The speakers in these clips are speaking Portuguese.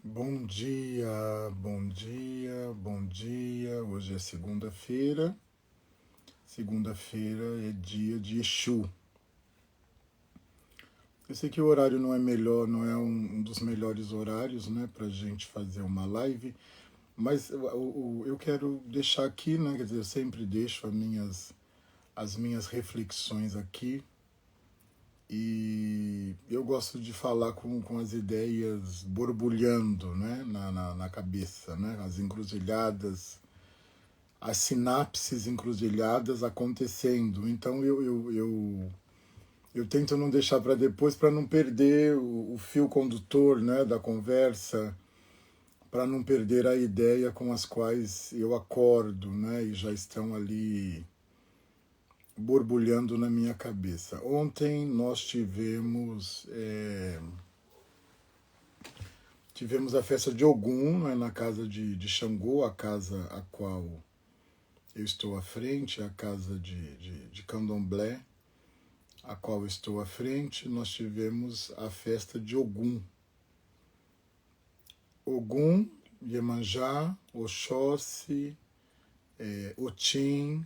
Bom dia, bom dia, bom dia. Hoje é segunda-feira. Segunda-feira é dia de Exu. Eu sei que o horário não é melhor, não é um dos melhores horários, né, pra gente fazer uma live, mas eu quero deixar aqui, né, quer dizer, eu sempre deixo as minhas reflexões aqui e eu gosto de falar com as ideias borbulhando, né, na cabeça, né, as encruzilhadas, as sinapses encruzilhadas acontecendo. Então eu tento não deixar para depois para não perder o fio condutor, né, da conversa, para não perder a ideia com as quais eu acordo, né, e já estão ali borbulhando na minha cabeça. Ontem nós tivemos a festa de Ogum, né, na casa de Xangô, a casa a qual eu estou à frente, a casa de Candomblé, a qual estou à frente. Nós tivemos a festa de Ogum. Ogum, Iemanjá, Oxóssi, Otim,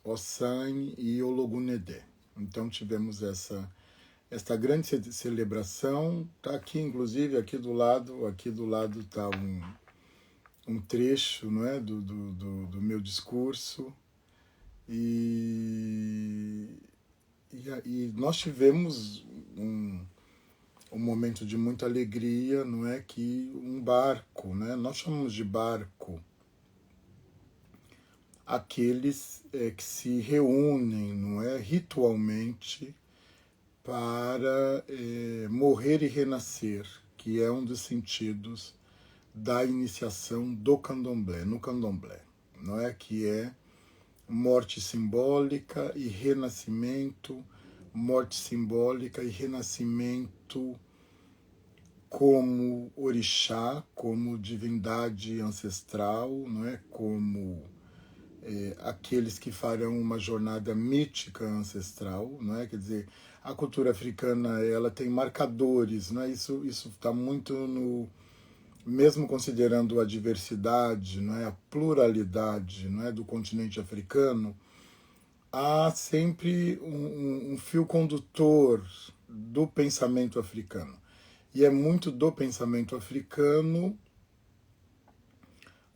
Ossan e Ologunedé. Então tivemos esta grande celebração. Está aqui, inclusive, aqui do lado está um trecho, não é, do meu discurso. E nós tivemos um momento de muita alegria, não é, que um barco, né, nós chamamos de barco aqueles que se reúnem, não é, ritualmente para morrer e renascer, que é um dos sentidos da iniciação do candomblé, no candomblé, não é, que é morte simbólica e renascimento, morte simbólica e renascimento como orixá, como divindade ancestral, não é? Como aqueles que farão uma jornada mítica ancestral, não é? Quer dizer, a cultura africana ela tem marcadores, não é? Isso está muito no, mesmo considerando a diversidade, não é, a pluralidade, não é, do continente africano, há sempre um fio condutor do pensamento africano. E é muito do pensamento africano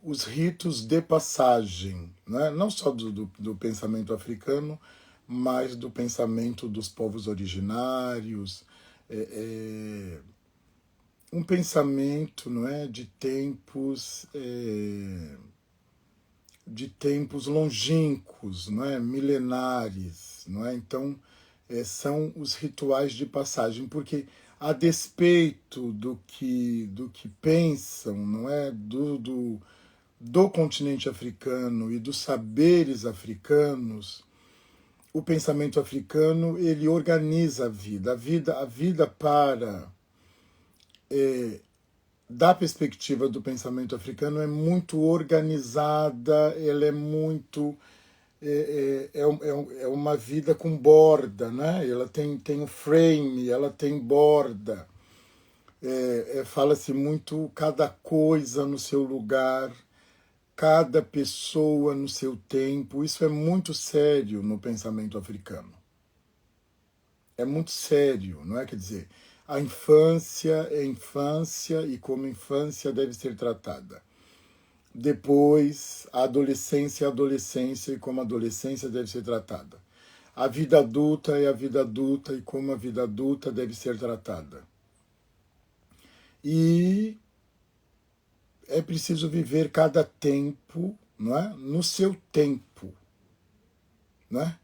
os ritos de passagem, né? Não só do pensamento africano, mas do pensamento dos povos originários, é, é, um pensamento, não é, de tempos longínquos, não é, milenares, não é? Então são os rituais de passagem, porque a despeito do que pensam, não é, do continente africano e dos saberes africanos, o pensamento africano ele organiza a vida para da perspectiva do pensamento africano, é muito organizada, ela é muito. É uma vida com borda, né? Ela tem um frame, ela tem borda. Fala-se muito cada coisa no seu lugar, cada pessoa no seu tempo. Isso é muito sério no pensamento africano. É muito sério, não é? Quer dizer, a infância é infância e como infância deve ser tratada. Depois, a adolescência é adolescência e como a adolescência deve ser tratada. A vida adulta é a vida adulta e como a vida adulta deve ser tratada. E é preciso viver cada tempo, não é, no seu tempo, não é?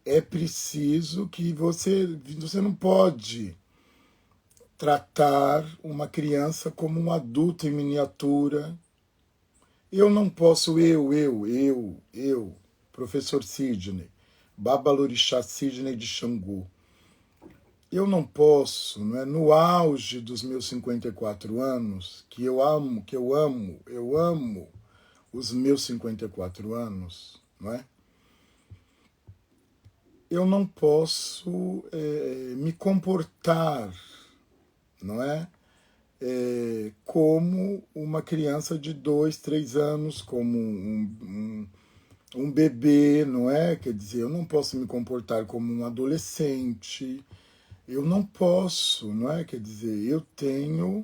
É preciso que você não pode tratar uma criança como um adulto em miniatura. Eu não posso, professor Sidney, Babalorixá Sidney de Xangô, eu não posso, não é, no auge dos meus 54 anos, que eu amo os meus 54 anos, não é? Eu não posso me comportar, não é? como uma criança de 2, 3 anos, como um bebê, não é? Quer dizer, eu não posso me comportar como um adolescente, eu não posso, não é? Quer dizer, eu tenho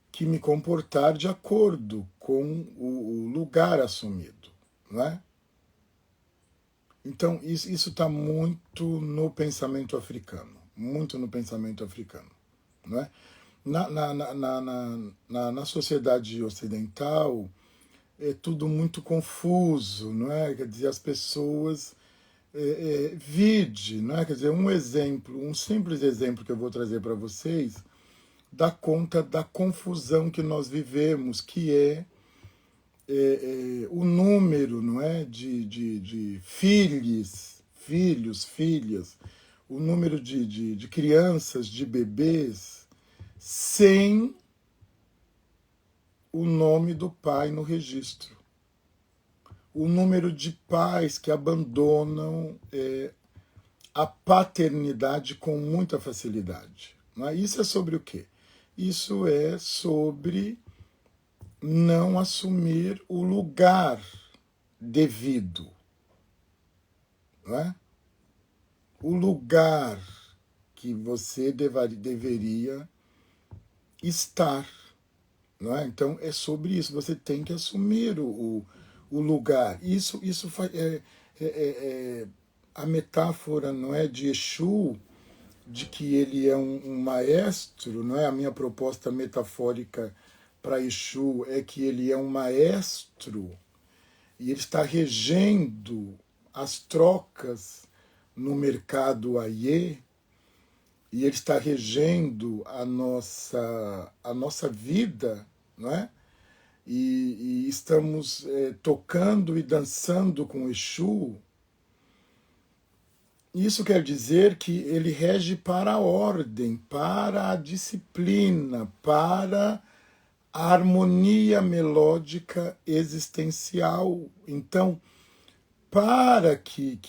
que me comportar de acordo com o lugar assumido, não é? Então, isso está muito no pensamento africano, muito no pensamento africano, não é? Na sociedade ocidental, é tudo muito confuso, não é? Quer dizer, as pessoas... vide, não é? Quer dizer, um exemplo, um simples exemplo que eu vou trazer para vocês, dá conta da confusão que nós vivemos, que o número, não é, de filhos, filhas, o número de crianças, de bebês, sem o nome do pai no registro. O número de pais que abandonam a paternidade com muita facilidade. Não é? Isso é sobre o quê? Isso é sobre não assumir o lugar devido, não é? O lugar que você deveria estar, não é? Então é sobre isso. Você tem que assumir o lugar. Isso a metáfora, não é, de Exu, de que ele é um maestro, não é? A minha proposta metafórica para Exu é que ele é um maestro e ele está regendo as trocas no mercado Aie, e ele está regendo a nossa vida, não é? E estamos tocando e dançando com Exu. Isso quer dizer que ele rege para a ordem, para a disciplina, para a harmonia melódica existencial. Então, para que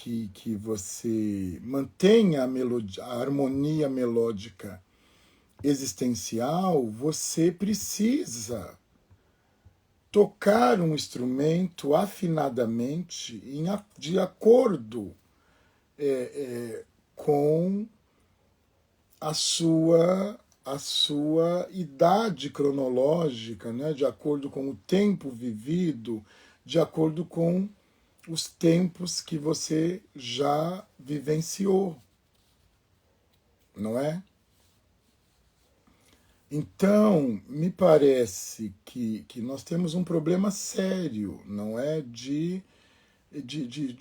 você mantenha a harmonia melódica existencial, você precisa tocar um instrumento afinadamente, de acordo com a sua idade cronológica, né? De acordo com o tempo vivido, de acordo com os tempos que você já vivenciou, não é? Então, me parece que nós temos um problema sério, não é? De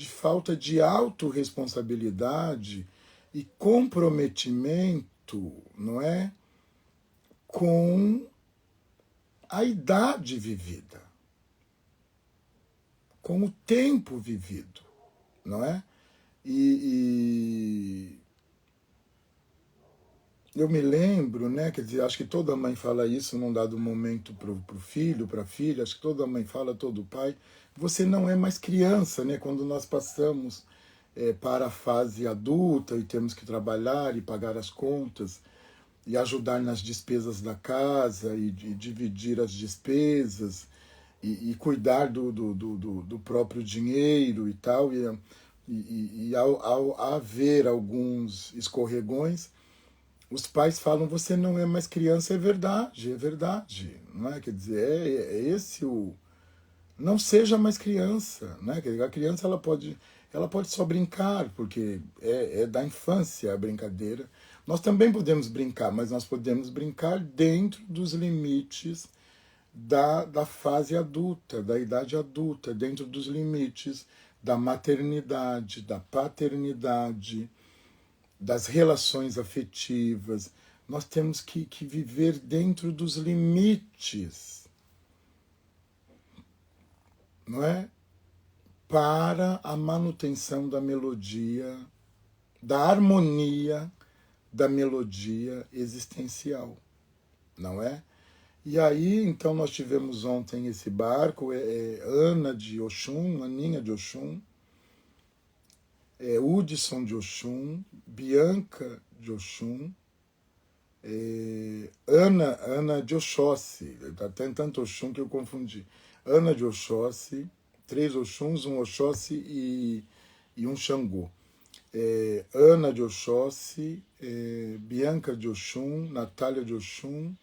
falta de autorresponsabilidade e comprometimento, não é? Com a idade vivida, com o tempo vivido, não é? E eu me lembro, né? Quer dizer, acho que toda mãe fala isso num dado momento para o filho, para a filha, acho que toda mãe fala, todo pai. Você não é mais criança, né? Quando nós passamos para a fase adulta e temos que trabalhar e pagar as contas e ajudar nas despesas da casa e dividir as despesas e cuidar do próprio dinheiro e tal. E ao haver alguns escorregões, os pais falam, você não é mais criança, é verdade, não é? Quer dizer, é esse o... Não seja mais criança, né? Quer dizer, a criança ela pode só brincar, porque é da infância a brincadeira. Nós também podemos brincar, mas nós podemos brincar dentro dos limites da fase adulta, da idade adulta, dentro dos limites da maternidade, da paternidade, das relações afetivas. Nós temos que viver dentro dos limites, não é? Para a manutenção da melodia, da harmonia da melodia existencial, não é? E aí, então, nós tivemos ontem esse barco, Ana de Oxum, Aninha de Oxum, Hudson de Oxum, Bianca de Oxum, Ana de Oxóssi, tem tanto Oxum que eu confundi. Ana de Oxóssi, 3 Oxuns, um Oxóssi e um Xangô. Ana de Oxóssi, Bianca de Oxum, Natália de Oxum,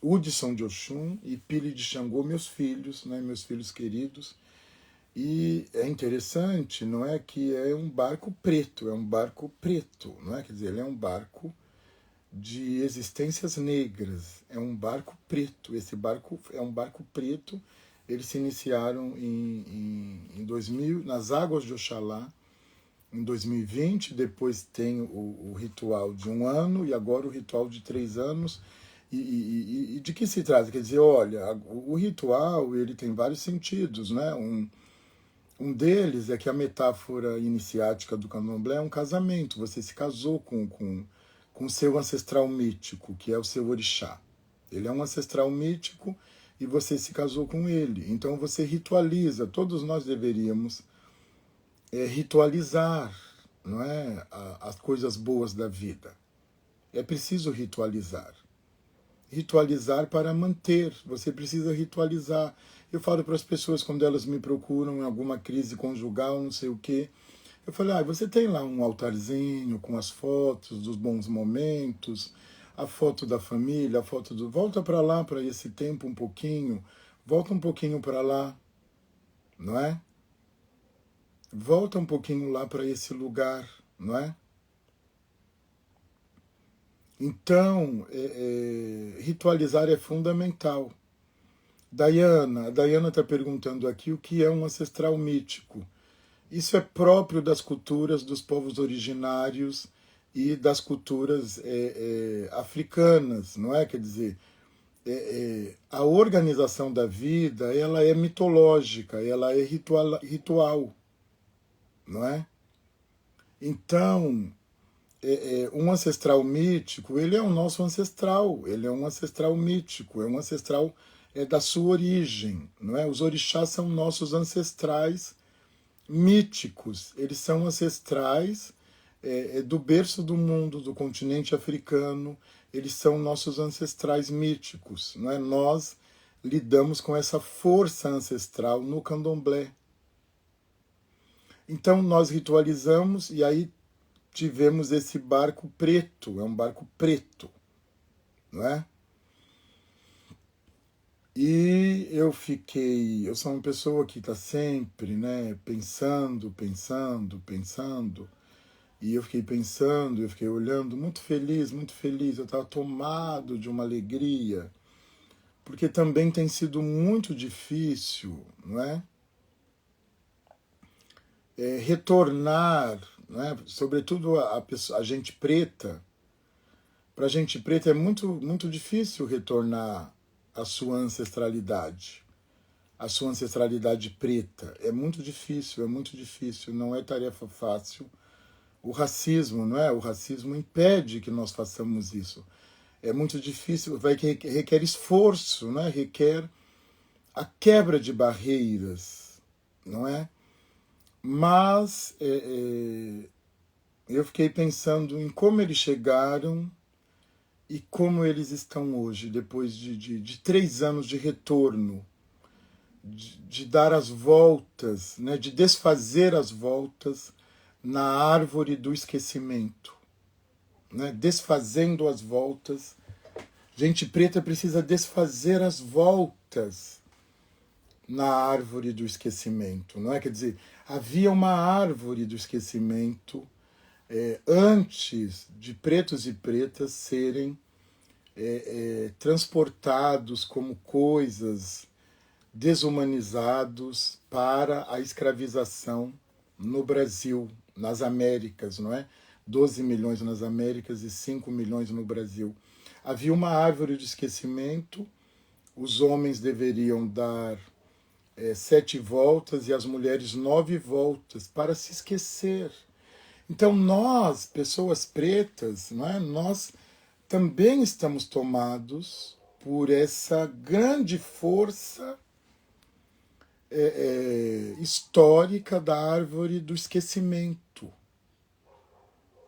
Hudson de Oxum e Pili de Xangô, meus filhos, né, meus filhos queridos. E é interessante, não é, que é um barco preto, não é? Quer dizer, ele é um barco de existências negras, é um barco preto. Esse barco é um barco preto. Eles se iniciaram em 2000, nas águas de Oxalá, em 2020, depois tem o ritual de 1 ano e agora o ritual de 3 anos. E de que se trata? Quer dizer, olha, o ritual ele tem vários sentidos, né? Um deles é que a metáfora iniciática do candomblé é um casamento. Você se casou com o seu ancestral mítico, que é o seu orixá. Ele é um ancestral mítico e você se casou com ele. Então você ritualiza. Todos nós deveríamos ritualizar, não é, as coisas boas da vida. É preciso ritualizar. Ritualizar para manter. Você precisa ritualizar. Eu falo para as pessoas quando elas me procuram em alguma crise conjugal, não sei o quê. Eu falo, você tem lá um altarzinho com as fotos dos bons momentos, a foto da família, a foto do... Volta para lá, para esse tempo um pouquinho. Volta um pouquinho para lá, não é? Volta um pouquinho lá para esse lugar, não é? Então, ritualizar é fundamental. A Diana está perguntando aqui o que é um ancestral mítico. Isso é próprio das culturas dos povos originários e das culturas africanas, não é? Quer dizer, a organização da vida ela é mitológica, ela é ritual, não é? Então, um ancestral mítico, ele é o nosso ancestral, ele é um ancestral mítico, é um ancestral da sua origem, não é? Os orixás são nossos ancestrais míticos, eles são ancestrais do berço do mundo, do continente africano, eles são nossos ancestrais míticos, não é? Nós lidamos com essa força ancestral no candomblé. Então nós ritualizamos e aí tivemos esse barco preto, é um barco preto, não é? E eu sou uma pessoa que está sempre, né, pensando, e eu fiquei olhando, muito feliz, eu estava tomado de uma alegria, porque também tem sido muito difícil, não é? Retornar, não é? Sobretudo a gente preta. Para a gente preta é muito difícil retornar à sua ancestralidade. A sua ancestralidade preta. É muito difícil, não é tarefa fácil. O racismo, não é? O racismo impede que nós façamos isso. É muito difícil, requer esforço, não é? Requer a quebra de barreiras, não é? Mas eu fiquei pensando em como eles chegaram e como eles estão hoje, depois de 3 anos de retorno, de dar as voltas, né, de desfazer as voltas na árvore do esquecimento. Né, desfazendo as voltas. Gente preta precisa desfazer as voltas na árvore do esquecimento. Não é? Quer dizer, havia uma árvore do esquecimento antes de pretos e pretas serem transportados como coisas, desumanizados para a escravização no Brasil, nas Américas, não é? 12 milhões nas Américas e 5 milhões no Brasil. Havia uma árvore de esquecimento, os homens deveriam dar 7 voltas e as mulheres 9 voltas para se esquecer. Então nós, pessoas pretas, não é? Nós também estamos tomados por essa grande força histórica da árvore do esquecimento.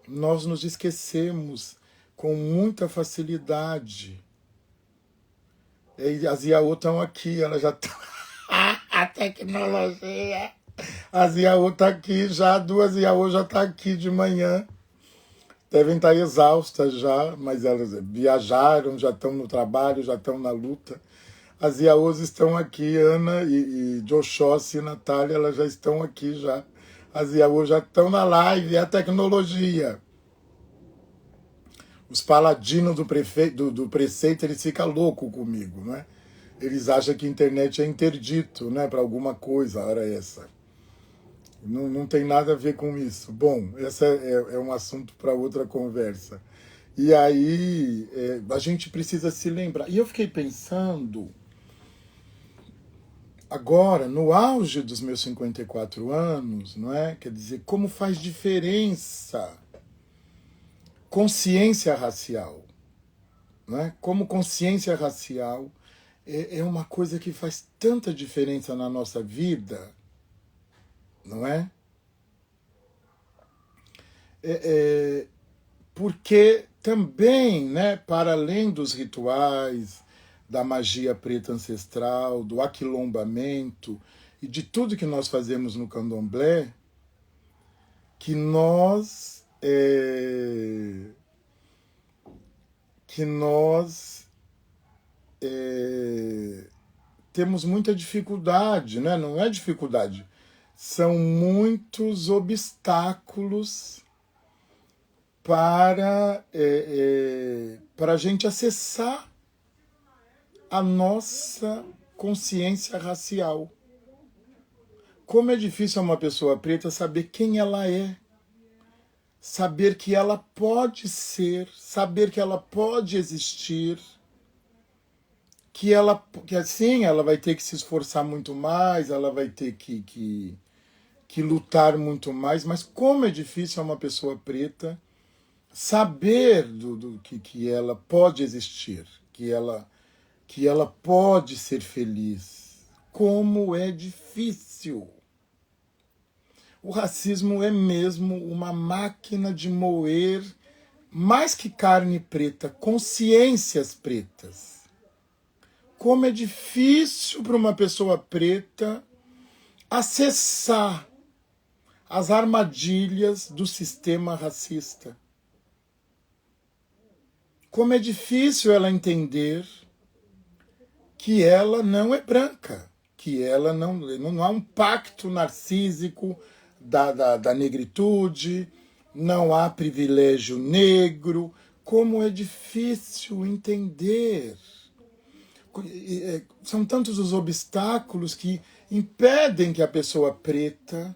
nós nos esquecemos com muita facilidade. E as Yaô estão aqui, elas já estão... A tecnologia! As Yaô estão aqui já, 2 Yaô já estão aqui de manhã. Devem estar exaustas já, mas elas viajaram, já estão no trabalho, já estão na luta. As Yaôs estão aqui, Ana e Joshossi e Natália, elas já estão aqui já. As Yaôs já estão na live, é a tecnologia. Os paladinos do preceito, eles ficam loucos comigo, né? Eles acham que a internet é interdito, né, para alguma coisa, hora essa. Não tem nada a ver com isso. Bom, esse é um assunto para outra conversa. E aí, a gente precisa se lembrar. E eu fiquei pensando, agora, no auge dos meus 54 anos, não é? Quer dizer, como faz diferença consciência racial, não é? Como consciência racial é uma coisa que faz tanta diferença na nossa vida, não é? Porque também, né, para além dos rituais, da magia preta ancestral, do aquilombamento e de tudo que nós fazemos no candomblé, que nós temos muita dificuldade, né? Não é dificuldade, são muitos obstáculos para a gente acessar a nossa consciência racial. Como é difícil uma pessoa preta saber quem ela é, saber que ela pode ser, saber que ela pode existir, que assim ela vai ter que se esforçar muito mais, ela vai ter que lutar muito mais, mas como é difícil uma pessoa preta saber que ela pode existir, que ela pode ser feliz. Como é difícil! O racismo é mesmo uma máquina de moer, mais que carne preta, consciências pretas. Como é difícil para uma pessoa preta acessar as armadilhas do sistema racista. Como é difícil ela entender que ela não é branca, que ela não há um pacto narcísico da negritude, não há privilégio negro. Como é difícil entender. São tantos os obstáculos que impedem que a pessoa preta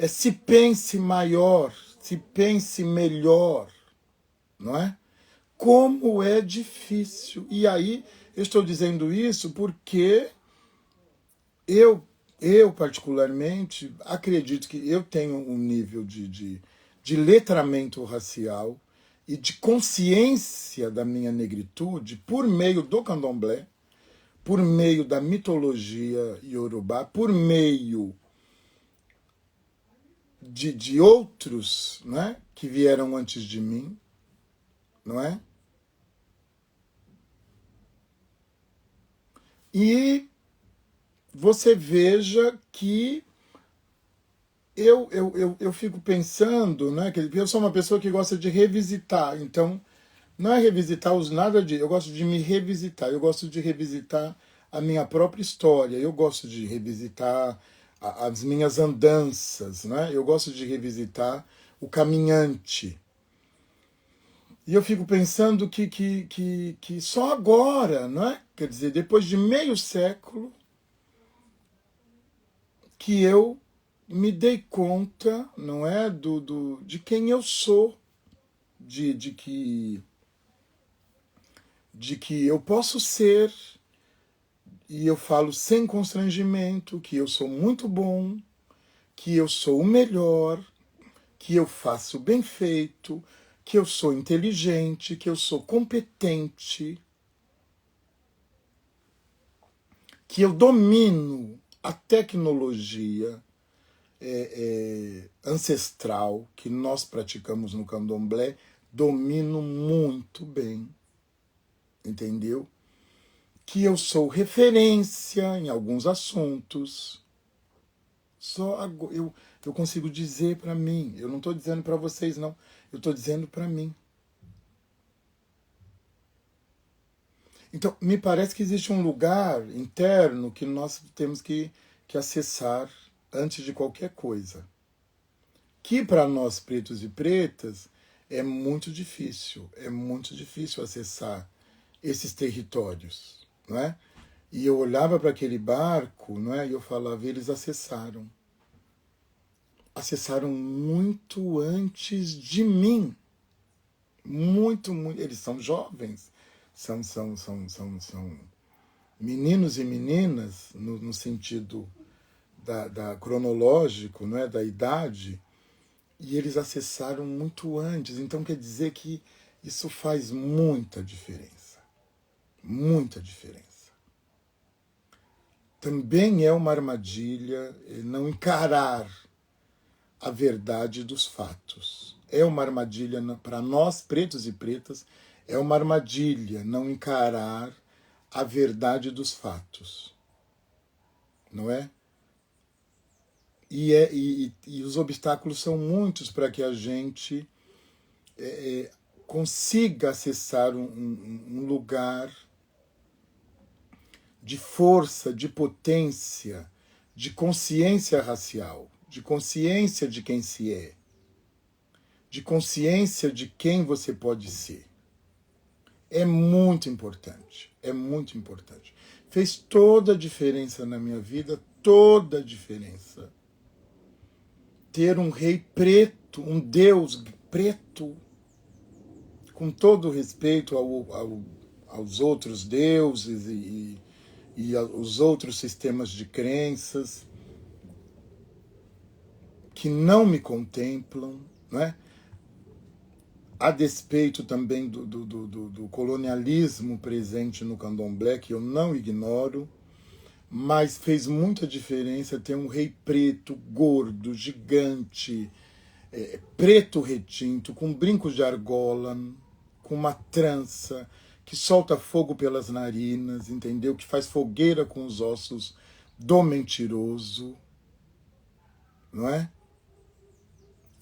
se pense maior, se pense melhor, não é? Como é difícil. E aí, eu estou dizendo isso porque eu particularmente, acredito que eu tenho um nível de letramento racial e de consciência da minha negritude por meio do candomblé, por meio da mitologia iorubá, por meio de outros, né, que vieram antes de mim, não é? E você veja que eu fico pensando, né, que eu sou uma pessoa que gosta de revisitar, então não é revisitar os nada de... Eu gosto de me revisitar, eu gosto de revisitar a minha própria história, eu gosto de revisitar as minhas andanças, né? Eu gosto de revisitar o caminhante. E eu fico pensando que só agora, não é? Quer dizer, depois de meio século, que eu me dei conta, não é, de quem eu sou, de que eu posso ser, e eu falo sem constrangimento, que eu sou muito bom, que eu sou o melhor, que eu faço bem feito, que eu sou inteligente, que eu sou competente, que eu domino a tecnologia, ancestral que nós praticamos no candomblé, domino muito bem, entendeu? Que eu sou referência em alguns assuntos. Só eu consigo dizer para mim. Eu não estou dizendo para vocês, não. Eu estou dizendo para mim. Então, me parece que existe um lugar interno que nós temos que acessar antes de qualquer coisa. Que para nós pretos e pretas é muito difícil acessar esses territórios, não é? E eu olhava para aquele barco, não é? E eu falava, eles acessaram muito antes de mim, muito, eles são jovens, são meninos e meninas no sentido da cronológico, não é? Da idade, e eles acessaram muito antes. Então quer dizer que isso faz muita diferença. Muita diferença. Também é uma armadilha não encarar a verdade dos fatos. É uma armadilha para nós, pretos e pretas, é uma armadilha não encarar a verdade dos fatos. Não é? E os obstáculos são muitos para que a gente consiga acessar um lugar de força, de potência, de consciência racial, de consciência de quem se é, de consciência de quem você pode ser. É muito importante, é muito importante. Fez toda a diferença na minha vida, toda a diferença. Ter um rei preto, um Deus preto, com todo respeito aos outros deuses e aos outros sistemas de crenças que não me contemplam, né? A despeito também do colonialismo presente no candomblé, que eu não ignoro, mas fez muita diferença ter um rei preto, gordo, gigante, preto retinto, com brincos de argola, com uma trança, que solta fogo pelas narinas, entendeu? Que faz fogueira com os ossos do mentiroso, não é?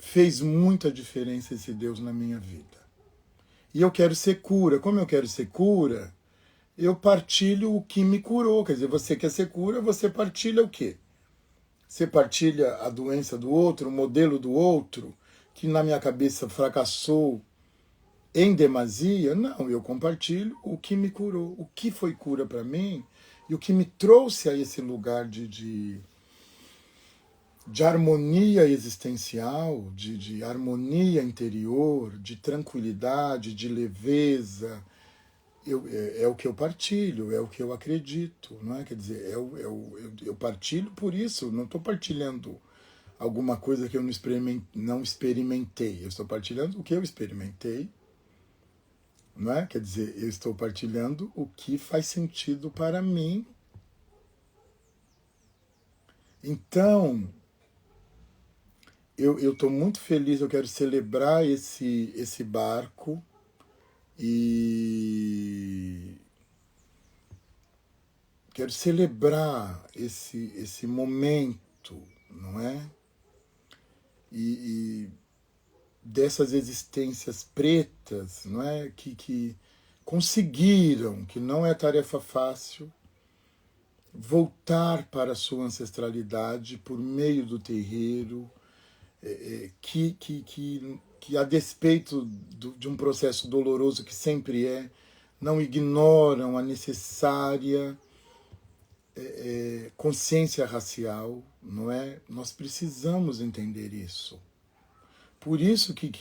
Fez muita diferença esse Deus na minha vida. E eu quero ser cura. Como eu quero ser cura, eu partilho o que me curou. Quer dizer, você quer ser cura, você partilha o quê? Você partilha a doença do outro, o modelo do outro, que na minha cabeça fracassou em demasia? Não, eu compartilho o que me curou, o que foi cura para mim e o que me trouxe a esse lugar de harmonia existencial, de harmonia interior, de tranquilidade, de leveza. É o que eu partilho, é o que eu acredito, não é? Quer dizer, eu partilho por isso, não estou partilhando alguma coisa que eu não experimentei, eu estou partilhando o que eu experimentei, não é? Quer dizer, eu estou partilhando o que faz sentido para mim. Então, eu estou muito feliz, eu quero celebrar esse barco e quero celebrar esse momento, não é? E dessas existências pretas, não é? Que conseguiram, que não é tarefa fácil, voltar para a sua ancestralidade por meio do terreiro, que a despeito de um processo doloroso que sempre não ignoram a necessária consciência racial, não é? Nós precisamos entender isso. Por isso que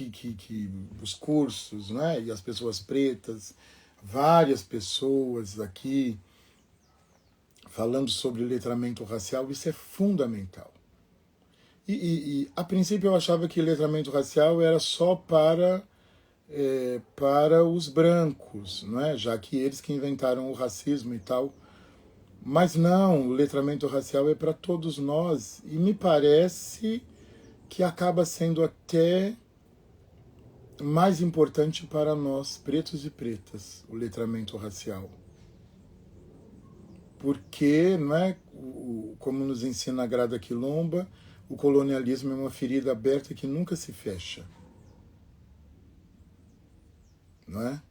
os cursos, não é? E as pessoas pretas, várias pessoas aqui falando sobre letramento racial, isso é fundamental. E a princípio eu achava que letramento racial era só para os brancos, não é? Já que eles que inventaram o racismo e tal. Mas não, o letramento racial é para todos nós e me parece que acaba sendo até mais importante para nós, pretos e pretas, o letramento racial. Porque, não é, como nos ensina a Grada Quilomba, o colonialismo é uma ferida aberta que nunca se fecha. Não é?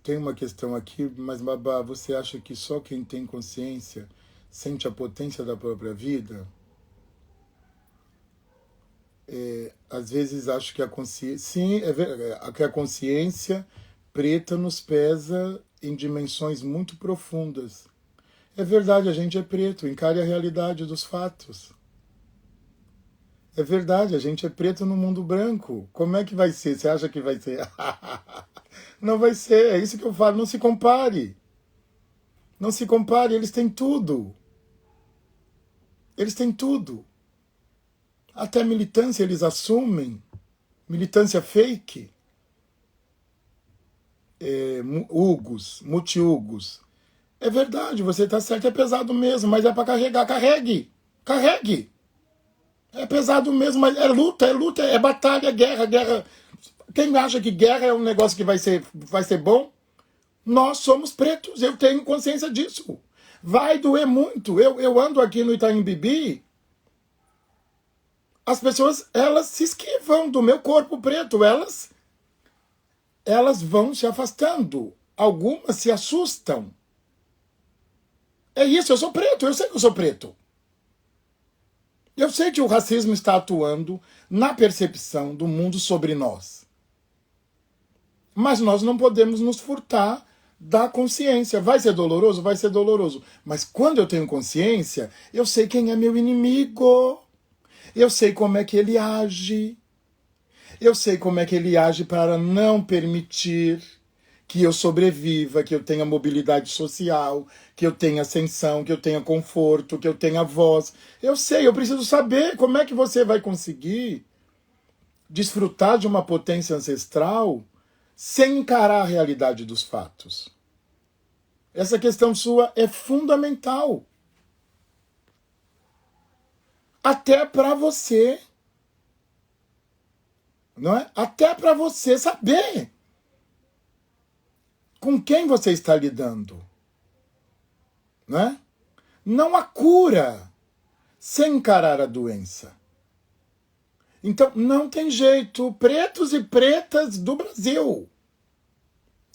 Tem uma questão aqui, mas Babá, você acha que só quem tem consciência sente a potência da própria vida? Às vezes acho que a consciência... Sim, que a consciência preta nos pesa em dimensões muito profundas. É verdade, a gente é preto, encare a realidade dos fatos. É verdade, a gente é preto no mundo branco. Como é que vai ser? Você acha que vai ser? Não vai ser, é isso que eu falo, não se compare. Não se compare, eles têm tudo. Eles têm tudo. Até militância eles assumem. Militância fake. Multi-hugos. É verdade, você está certo, é pesado mesmo, mas é para carregar. Carregue! Carregue! É pesado mesmo, mas é luta, é batalha, guerra. Quem acha que guerra é um negócio que vai ser bom? Nós somos pretos, eu tenho consciência disso. Vai doer muito. Eu ando aqui no Itaim Bibi, as pessoas, elas se esquivam do meu corpo preto, elas vão se afastando. Algumas se assustam. É isso, eu sou preto, eu sei que eu sou preto. Eu sei que o racismo está atuando na percepção do mundo sobre nós. Mas nós não podemos nos furtar da consciência. Vai ser doloroso? Vai ser doloroso. Mas quando eu tenho consciência, eu sei quem é meu inimigo. Eu sei como é que ele age. Eu sei como é que ele age para não permitir que eu sobreviva, que eu tenha mobilidade social, que eu tenha ascensão, que eu tenha conforto, que eu tenha voz. Eu sei, eu preciso saber como é que você vai conseguir desfrutar de uma potência ancestral sem encarar a realidade dos fatos. Essa questão sua é fundamental. Até para você. Não é? Até para você saber com quem você está lidando. Não é? Não há cura sem encarar a doença. Então, não tem jeito. Pretos e pretas do Brasil,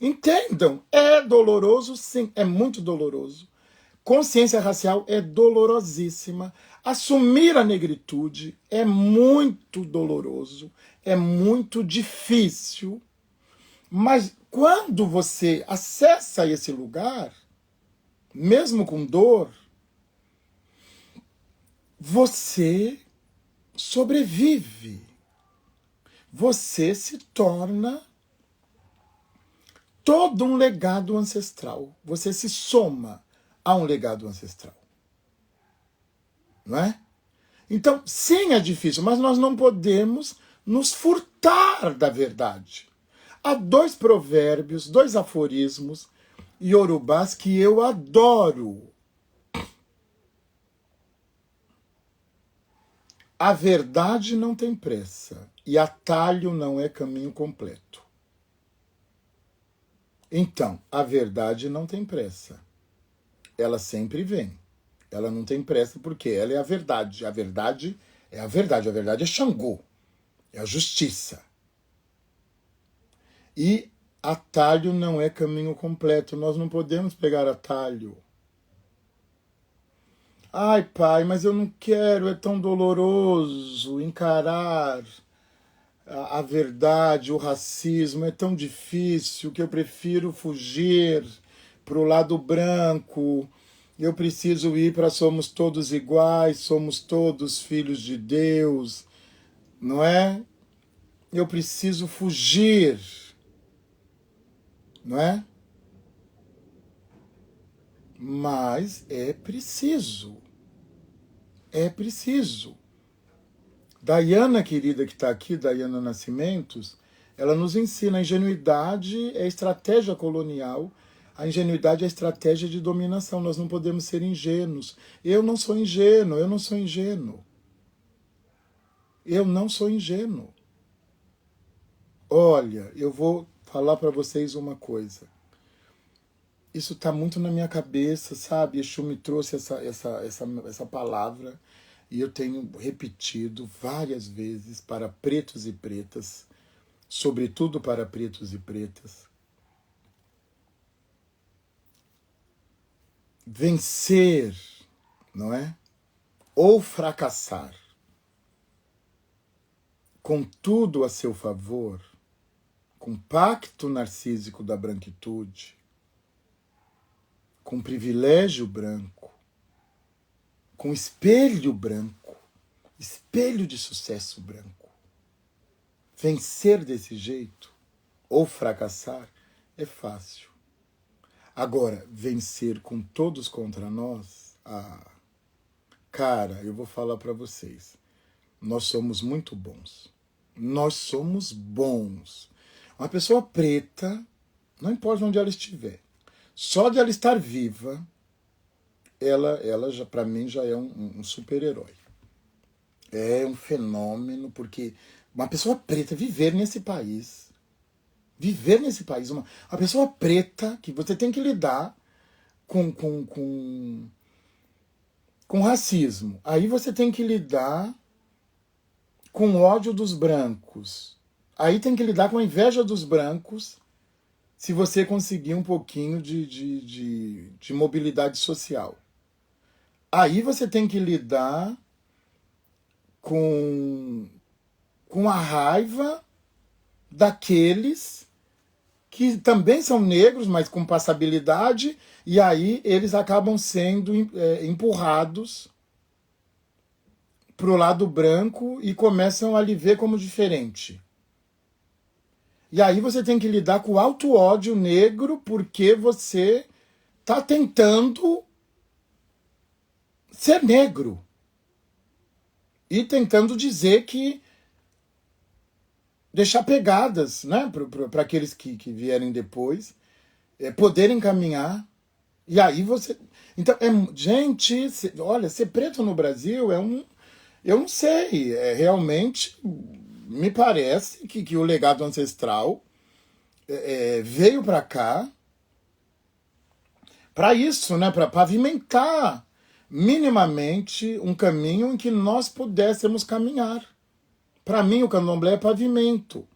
entendam, é doloroso, sim, é muito doloroso. Consciência racial é dolorosíssima. Assumir a negritude é muito doloroso, é muito difícil. Mas quando você acessa esse lugar, mesmo com dor, você sobrevive. Você se torna todo um legado ancestral. Você se soma a um legado ancestral. Não é? Então, sim, é difícil, mas nós não podemos nos furtar da verdade. Há 2 provérbios, 2 aforismos iorubás que eu adoro. A verdade não tem pressa e atalho não é caminho completo. Então, a verdade não tem pressa. Ela sempre vem. Ela não tem pressa porque ela é a verdade. A verdade é a verdade. A verdade é Xangô. É a justiça. E atalho não é caminho completo. Nós não podemos pegar atalho. Ai, pai, mas eu não quero, é tão doloroso encarar a verdade, o racismo, é tão difícil que eu prefiro fugir para o lado branco. Eu preciso ir para somos todos iguais, somos todos filhos de Deus, não é? Eu preciso fugir, não é? Mas é preciso. É preciso. Dayana, querida, que está aqui, Dayana Nascimentos, ela nos ensina a ingenuidade é estratégia colonial. A ingenuidade é a estratégia de dominação. Nós não podemos ser ingênuos. Eu não sou ingênuo, eu não sou ingênuo. Eu não sou ingênuo. Olha, eu vou falar para vocês uma coisa. Isso está muito na minha cabeça, sabe? Exu me trouxe essa palavra e eu tenho repetido várias vezes para pretos e pretas, sobretudo para pretos e pretas. Vencer, não é? Ou fracassar, com tudo a seu favor, com pacto narcísico da branquitude, com privilégio branco, com espelho branco, espelho de sucesso branco. Vencer desse jeito, ou fracassar, é fácil. Agora, vencer com todos contra nós, cara, eu vou falar para vocês, nós somos muito bons. Nós somos bons. Uma pessoa preta, não importa onde ela estiver, só de ela estar viva, ela já, para mim, já é um super-herói. É um fenômeno, porque uma pessoa preta viver nesse país, uma pessoa preta que você tem que lidar com racismo. Aí você tem que lidar com ódio dos brancos. Aí tem que lidar com a inveja dos brancos, se você conseguir um pouquinho de mobilidade social. Aí você tem que lidar com a raiva daqueles que também são negros, mas com passabilidade, e aí eles acabam sendo empurrados para o lado branco e começam a lhe ver como diferente. E aí você tem que lidar com o auto-ódio negro porque você está tentando ser negro. E tentando dizer que deixar pegadas, né, para aqueles que vierem depois, poderem caminhar. E aí você... Então, gente, olha, ser preto no Brasil é um... Eu não sei, realmente me parece que o legado ancestral veio para cá para isso, né, para pavimentar minimamente um caminho em que nós pudéssemos caminhar. Para mim, o candomblé é pavimento,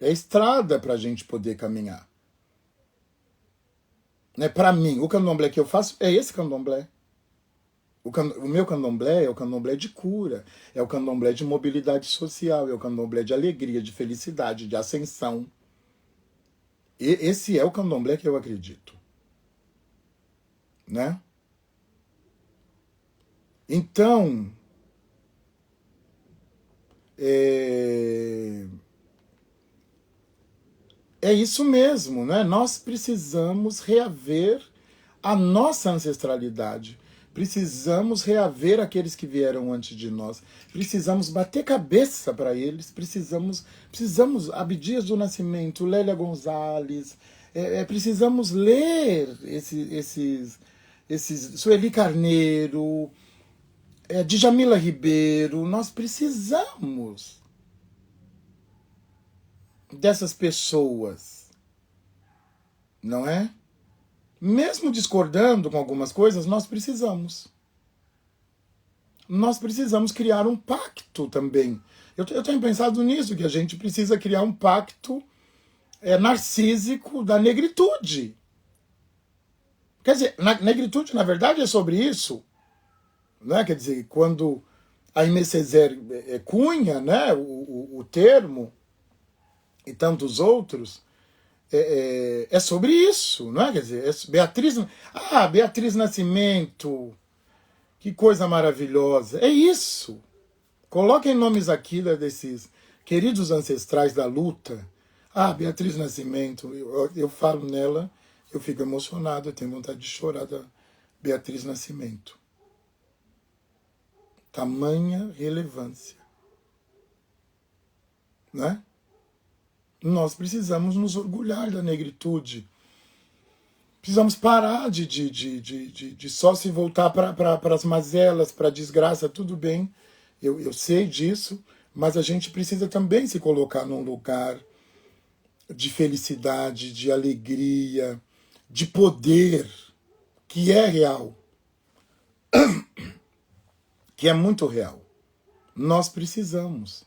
é estrada para a gente poder caminhar. Né? Para mim, o candomblé que eu faço é esse candomblé. O meu candomblé é o candomblé de cura, é o candomblé de mobilidade social, é o candomblé de alegria, de felicidade, de ascensão. E esse é o candomblé que eu acredito. Né? Então, é isso mesmo, né? Nós precisamos reaver a nossa ancestralidade. Precisamos reaver aqueles que vieram antes de nós. Precisamos bater cabeça para eles. Precisamos Abdias do Nascimento, Lélia Gonzalez. Precisamos ler esses Sueli Carneiro, Djamila Ribeiro. Nós precisamos dessas pessoas, não é? Mesmo discordando com algumas coisas, nós precisamos. Nós precisamos criar um pacto também. Eu tenho pensado nisso, que a gente precisa criar um pacto narcísico da negritude. Quer dizer, negritude, na verdade, é sobre isso. Né? Quer dizer, quando a Aimé Césaire cunha, né, o termo, e tantos outros, é sobre isso, não é? Quer dizer, Beatriz Nascimento, que coisa maravilhosa. É isso. Coloquem nomes aqui desses queridos ancestrais da luta. Beatriz Nascimento, eu falo nela, eu fico emocionado, eu tenho vontade de chorar da Beatriz Nascimento. Tamanha relevância. Né? Nós precisamos nos orgulhar da negritude. Precisamos parar de só se voltar para as mazelas, para a desgraça, tudo bem, eu sei disso, mas a gente precisa também se colocar num lugar de felicidade, de alegria, de poder, que é real, que é muito real. Nós precisamos.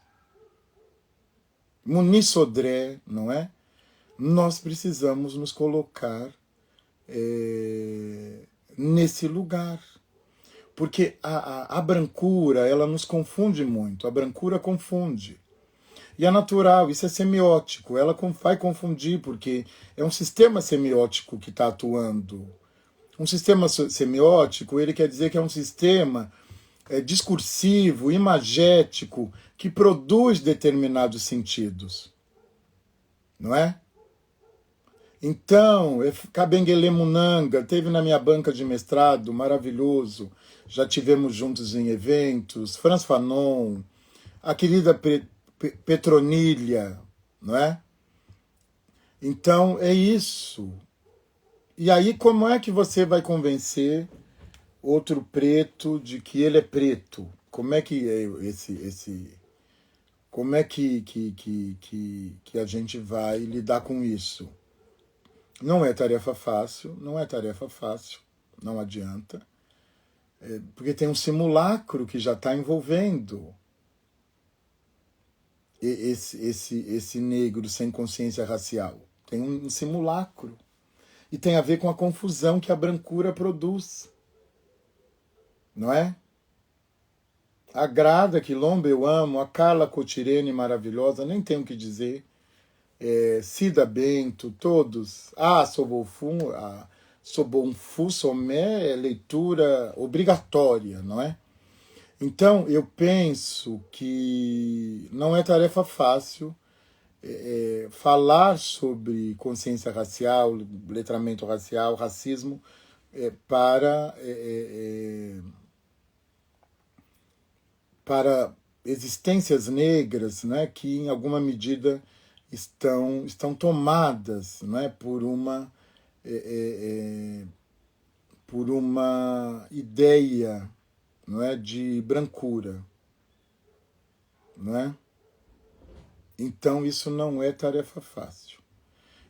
Muniz Sodré, não é? Nós precisamos nos colocar nesse lugar. Porque a brancura, ela nos confunde muito. A brancura confunde. E é natural, isso é semiótico. Ela vai confundir, porque é um sistema semiótico que está atuando. Um sistema semiótico, ele quer dizer que é um sistema discursivo, imagético, que produz determinados sentidos. Não é? Então, Kabengele Munanga teve na minha banca de mestrado, maravilhoso. Já tivemos juntos em eventos. Franz Fanon, a querida Petronilha, não é? Então, é isso. E aí, como é que você vai convencer outro preto de que ele é preto? Como é que é como é que a gente vai lidar com isso? Não é tarefa fácil, não é tarefa fácil, não adianta, porque tem um simulacro que já está envolvendo esse negro sem consciência racial. Tem um simulacro. E tem a ver com a confusão que a brancura produz. Não é? A Grada Quilombo eu amo, a Carla Cotirene maravilhosa, nem tenho o que dizer. Cida Bento, todos. Sobonfu Somé é leitura obrigatória, não é? Então, eu penso que não é tarefa fácil falar sobre consciência racial, letramento racial, racismo, para existências negras, né, que em alguma medida estão tomadas, né, por uma ideia, não é, de brancura, não é? Então isso não é tarefa fácil.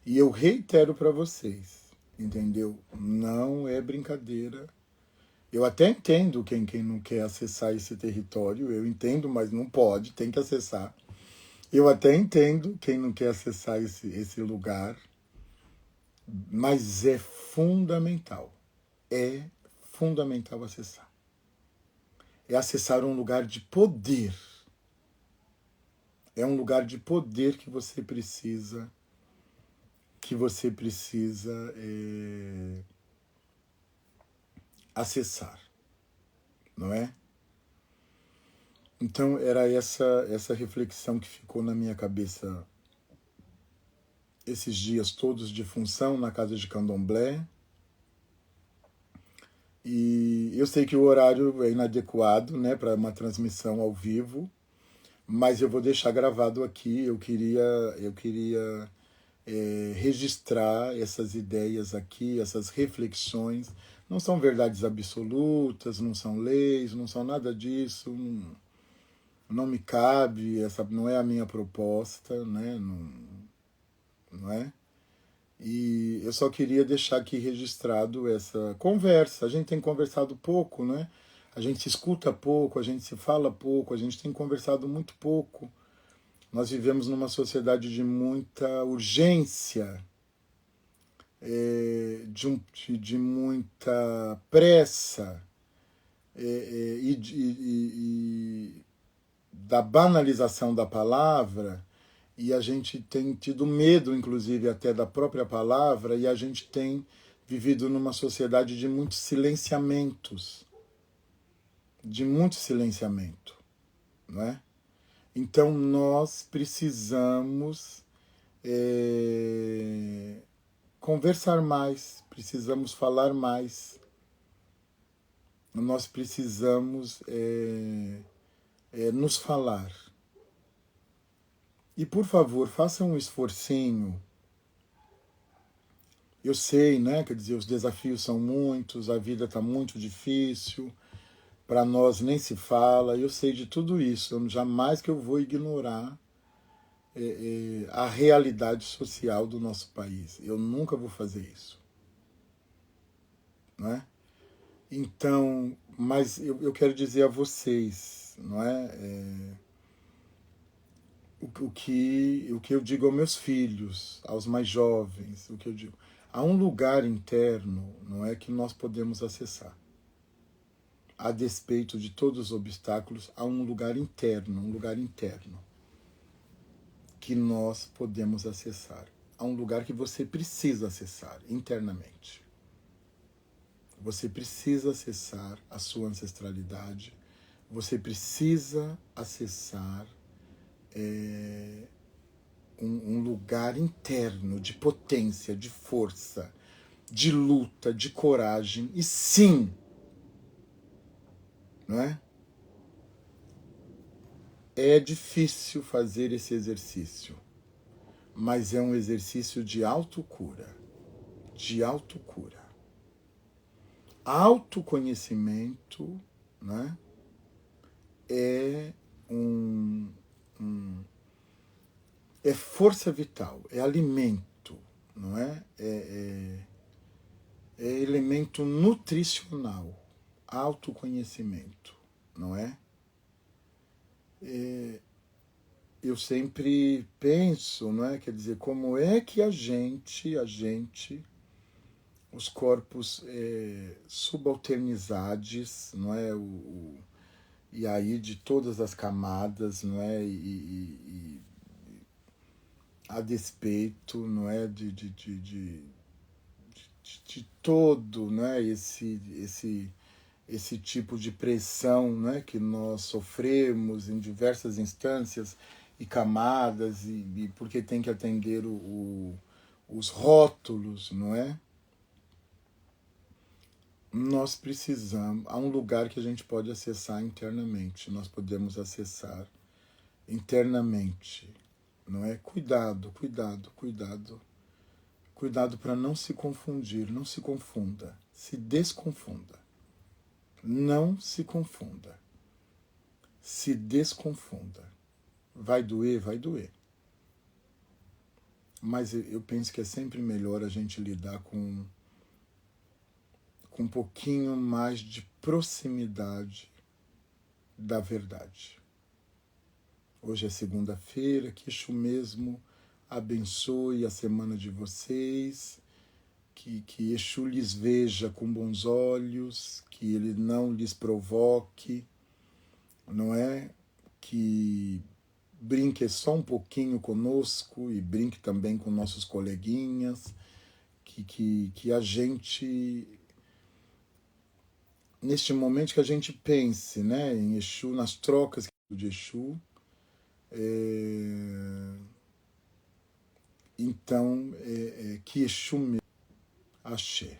E eu reitero para vocês, entendeu? Não é brincadeira. Eu até entendo quem não quer acessar esse território, eu entendo, mas não pode, tem que acessar. Eu até entendo quem não quer acessar esse lugar, mas é fundamental acessar. É acessar um lugar de poder. É um lugar de poder que você precisa acessar, não é? Então era essa reflexão que ficou na minha cabeça esses dias todos de função na casa de Candomblé. E eu sei que o horário é inadequado, né, para uma transmissão ao vivo, mas eu vou deixar gravado aqui. Eu queria registrar essas ideias aqui, essas reflexões. Não são verdades absolutas, não são leis, não são nada disso. Não me cabe, essa não é a minha proposta, né? Não é? E eu só queria deixar aqui registrado essa conversa. A gente tem conversado pouco, né? A gente se escuta pouco, a gente se fala pouco, a gente tem conversado muito pouco. Nós vivemos numa sociedade de muita urgência, de muita pressa e da banalização da palavra, e a gente tem tido medo, inclusive, até da própria palavra, e a gente tem vivido numa sociedade de muitos silenciamentos, não é? Então nós precisamos conversar mais, precisamos falar mais, nós precisamos nos falar. E, por favor, façam um esforcinho Eu sei, né? Quer dizer, os desafios são muitos, a vida está muito difícil, para nós nem se fala, eu sei de tudo isso, jamais que eu vou ignorar a realidade social do nosso país. Eu nunca vou fazer isso, não é? Então, mas eu quero dizer a vocês, não é? O que eu digo aos meus filhos, aos mais jovens, o que eu digo. Há um lugar interno, não é, que nós podemos acessar. A despeito de todos os obstáculos, há um lugar interno que nós podemos acessar. Há um lugar que você precisa acessar internamente. Você precisa acessar a sua ancestralidade. Você precisa acessar um lugar interno de potência, de força, de luta, de coragem. E sim, não é? É difícil fazer esse exercício, mas é um exercício de autocura, de autocura. Autoconhecimento, né, é é força vital, é alimento, não é? É elemento nutricional, autoconhecimento, não é? Eu sempre penso, não é? Quer dizer, como é que a gente, os corpos subalternizados, não é? E aí de todas as camadas, não é? E a despeito, não é? De todo, né, esse tipo de pressão, né, que nós sofremos em diversas instâncias e camadas, e porque tem que atender os rótulos, não é? Nós precisamos, há um lugar que a gente pode acessar internamente, nós podemos acessar internamente, não é? Cuidado, cuidado, cuidado. Cuidado para não se confundir, não se confunda, se desconfunda. Não se confunda. Se desconfunda. Vai doer, vai doer. Mas eu penso que é sempre melhor a gente lidar com um pouquinho mais de proximidade da verdade. Hoje é segunda-feira, que Exu mesmo abençoe a semana de vocês, que Exu lhes veja com bons olhos, que ele não lhes provoque, não é? Que brinque só um pouquinho conosco e brinque também com nossos coleguinhas, que a gente, neste momento que a gente pense, né, em Exu, nas trocas de Exu, então, que Exu me axé.